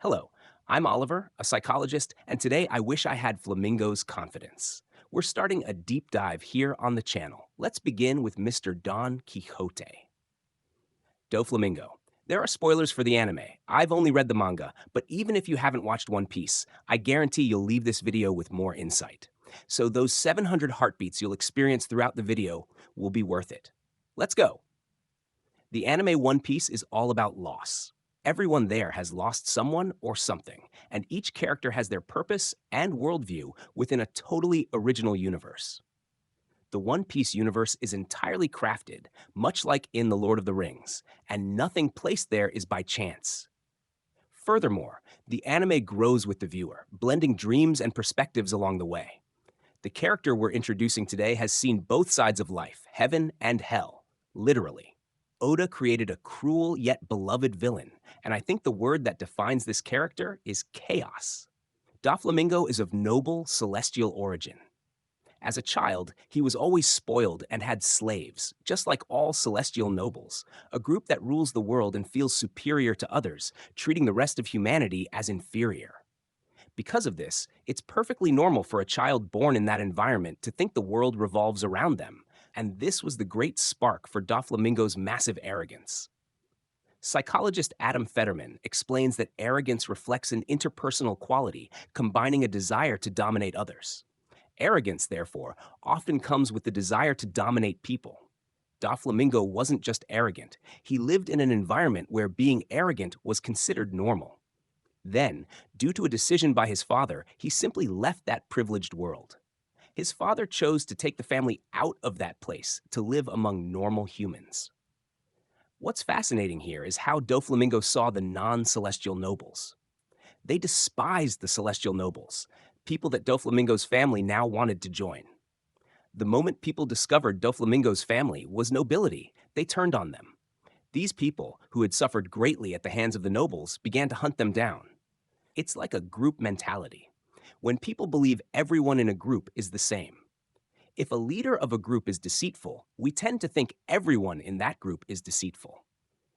Hello, I'm Oliver, a psychologist, and today I wish I had Flamingo's confidence. We're starting a deep dive here on the channel. Let's begin with Mr. Don Quixote. Doflamingo. There are spoilers for the anime. I've only read the manga, but even if you haven't watched One Piece, I guarantee you'll leave this video with more insight. So those 700 heartbeats you'll experience throughout the video will be worth it. Let's go. The anime One Piece is all about loss. Everyone there has lost someone or something, and each character has their purpose and worldview within a totally original universe. The One Piece universe is entirely crafted, much like in The Lord of the Rings, and nothing placed there is by chance. Furthermore, the anime grows with the viewer, blending dreams and perspectives along the way. The character we're introducing today has seen both sides of life, heaven and hell, literally. Oda created a cruel yet beloved villain, and I think the word that defines this character is chaos. Doflamingo is of noble, celestial origin. As a child, he was always spoiled and had slaves, just like all celestial nobles, a group that rules the world and feels superior to others, treating the rest of humanity as inferior. Because of this, it's perfectly normal for a child born in that environment to think the world revolves around them, and this was the great spark for Doflamingo's massive arrogance. Psychologist Adam Fetterman explains that arrogance reflects an interpersonal quality combining a desire to dominate others. Arrogance, therefore, often comes with the desire to dominate people. Doflamingo wasn't just arrogant, he lived in an environment where being arrogant was considered normal. Then, due to a decision by his father, he simply left that privileged world. His father chose to take the family out of that place to live among normal humans. What's fascinating here is how Doflamingo saw the non-celestial nobles. They despised the celestial nobles, people that Doflamingo's family now wanted to join. The moment people discovered Doflamingo's family was nobility, they turned on them. These people, who had suffered greatly at the hands of the nobles, began to hunt them down. It's like a group mentality. When people believe everyone in a group is the same. If a leader of a group is deceitful, we tend to think everyone in that group is deceitful.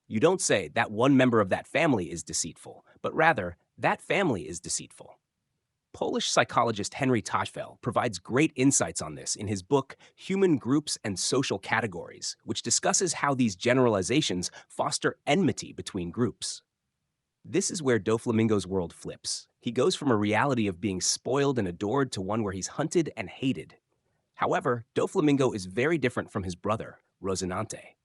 You don't say that one member of that family is deceitful, but rather, that family is deceitful. Polish psychologist Henry Tajfel provides great insights on this in his book Human Groups and Social Categories, which discusses how these generalizations foster enmity between groups. This is where Doflamingo's world flips. He goes from a reality of being spoiled and adored to one where he's hunted and hated. However, Doflamingo is very different from his brother, Rosinante.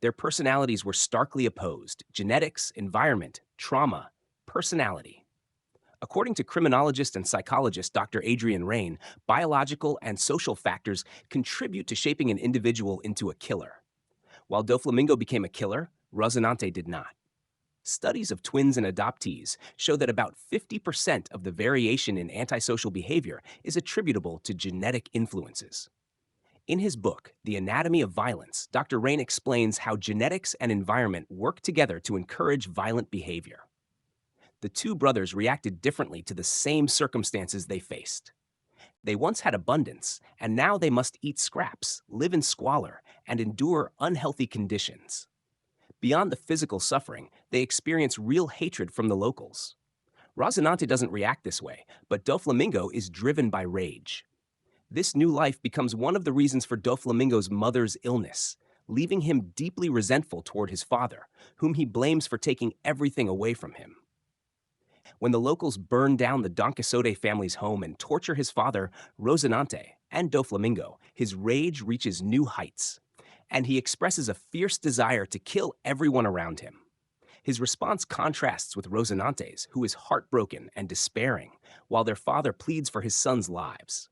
Their personalities were starkly opposed: genetics, environment, trauma, personality. According to criminologist and psychologist Dr. Adrian Rain, biological and social factors contribute to shaping an individual into a killer. While Doflamingo became a killer, Rosinante did not. Studies of twins and adoptees show that about 50% of the variation in antisocial behavior is attributable to genetic influences. In his book, The Anatomy of Violence, Dr. Rain explains how genetics and environment work together to encourage violent behavior. The two brothers reacted differently to the same circumstances they faced. They once had abundance, and now they must eat scraps, live in squalor, and endure unhealthy conditions. Beyond the physical suffering, they experience real hatred from the locals. Rosinante doesn't react this way, but Doflamingo is driven by rage. This new life becomes one of the reasons for Doflamingo's mother's illness, leaving him deeply resentful toward his father, whom he blames for taking everything away from him. When the locals burn down the Don Quixote family's home and torture his father, Rosinante, and Doflamingo, his rage reaches new heights, and he expresses a fierce desire to kill everyone around him. His response contrasts with Rosinante's, who is heartbroken and despairing, while their father pleads for his sons' lives.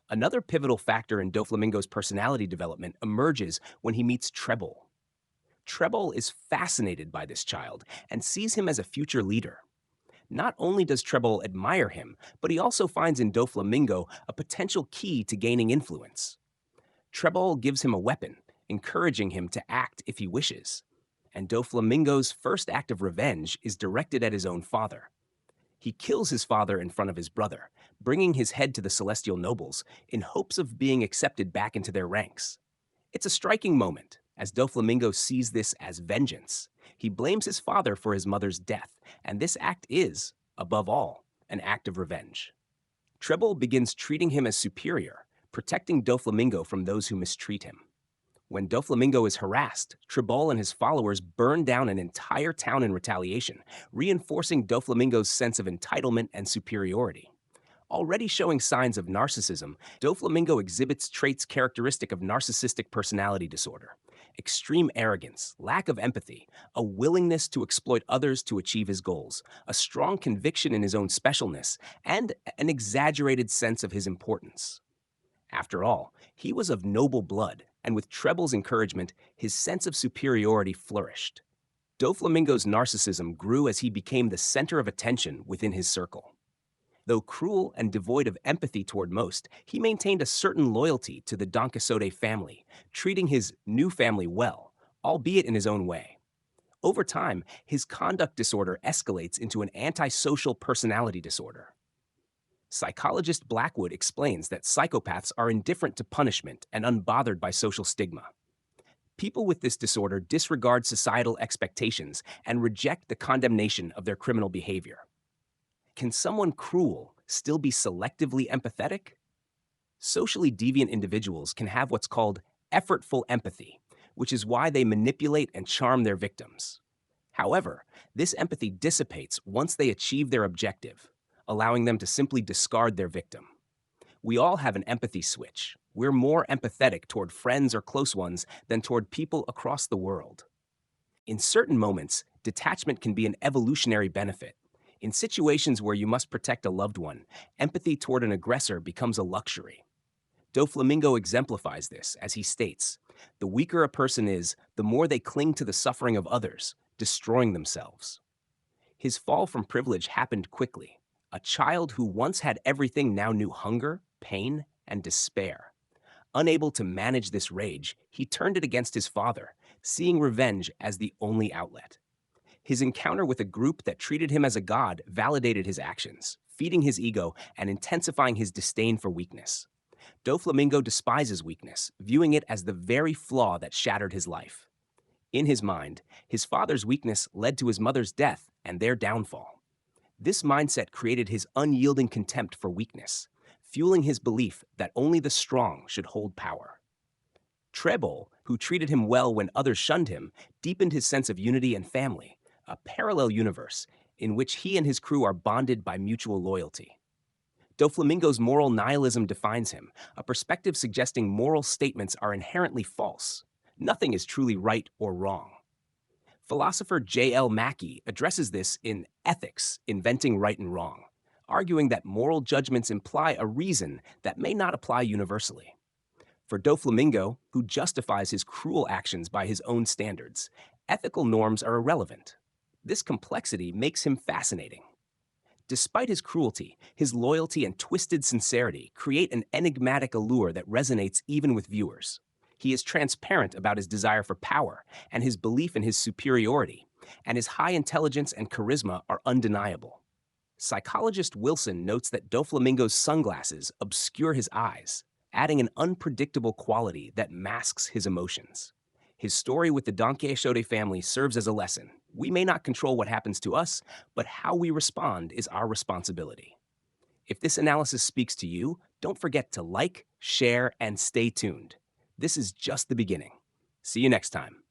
Another pivotal factor in Doflamingo's personality development emerges when he meets Treble. Treble is fascinated by this child and sees him as a future leader. Not only does Treble admire him, but he also finds in Doflamingo a potential key to gaining influence. Treble gives him a weapon, encouraging him to act if he wishes. And Doflamingo's first act of revenge is directed at his own father. He kills his father in front of his brother, bringing his head to the celestial nobles in hopes of being accepted back into their ranks. It's a striking moment, as Doflamingo sees this as vengeance. He blames his father for his mother's death, and this act is, above all, an act of revenge. Treble begins treating him as superior, protecting Doflamingo from those who mistreat him. When Doflamingo is harassed, Tribal and his followers burn down an entire town in retaliation, reinforcing Doflamingo's sense of entitlement and superiority. Already showing signs of narcissism, Doflamingo exhibits traits characteristic of narcissistic personality disorder: extreme arrogance, lack of empathy, a willingness to exploit others to achieve his goals, a strong conviction in his own specialness, and an exaggerated sense of his importance. After all, he was of noble blood, and with Treble's encouragement, his sense of superiority flourished. Doflamingo's narcissism grew as he became the center of attention within his circle. Though cruel and devoid of empathy toward most, he maintained a certain loyalty to the Don Quixote family, treating his new family well, albeit in his own way. Over time, his conduct disorder escalates into an antisocial personality disorder. Psychologist Blackwood explains that psychopaths are indifferent to punishment and unbothered by social stigma. People with this disorder disregard societal expectations and reject the condemnation of their criminal behavior. Can someone cruel still be selectively empathetic? Socially deviant individuals can have what's called effortful empathy, which is why they manipulate and charm their victims. However, this empathy dissipates once they achieve their objective, allowing them to simply discard their victim. We all have an empathy switch. We're more empathetic toward friends or close ones than toward people across the world. In certain moments, detachment can be an evolutionary benefit. In situations where you must protect a loved one, empathy toward an aggressor becomes a luxury. Doflamingo exemplifies this as he states, "The weaker a person is, the more they cling to the suffering of others, destroying themselves." His fall from privilege happened quickly. A child who once had everything now knew hunger, pain, and despair. Unable to manage this rage, he turned it against his father, seeing revenge as the only outlet. His encounter with a group that treated him as a god validated his actions, feeding his ego and intensifying his disdain for weakness. Doflamingo despises weakness, viewing it as the very flaw that shattered his life. In his mind, his father's weakness led to his mother's death and their downfall. This mindset created his unyielding contempt for weakness, fueling his belief that only the strong should hold power. Trebol, who treated him well when others shunned him, deepened his sense of unity and family, a parallel universe in which he and his crew are bonded by mutual loyalty. Doflamingo's moral nihilism defines him, a perspective suggesting moral statements are inherently false. Nothing is truly right or wrong. Philosopher J.L. Mackie addresses this in Ethics, Inventing Right and Wrong, arguing that moral judgments imply a reason that may not apply universally. For Doflamingo, who justifies his cruel actions by his own standards, ethical norms are irrelevant. This complexity makes him fascinating. Despite his cruelty, his loyalty and twisted sincerity create an enigmatic allure that resonates even with viewers. He is transparent about his desire for power and his belief in his superiority, and his high intelligence and charisma are undeniable. Psychologist Wilson notes that Doflamingo's sunglasses obscure his eyes, adding an unpredictable quality that masks his emotions. His story with the Don Quixote family serves as a lesson. We may not control what happens to us, but how we respond is our responsibility. If this analysis speaks to you, don't forget to like, share, and stay tuned. This is just the beginning. See you next time.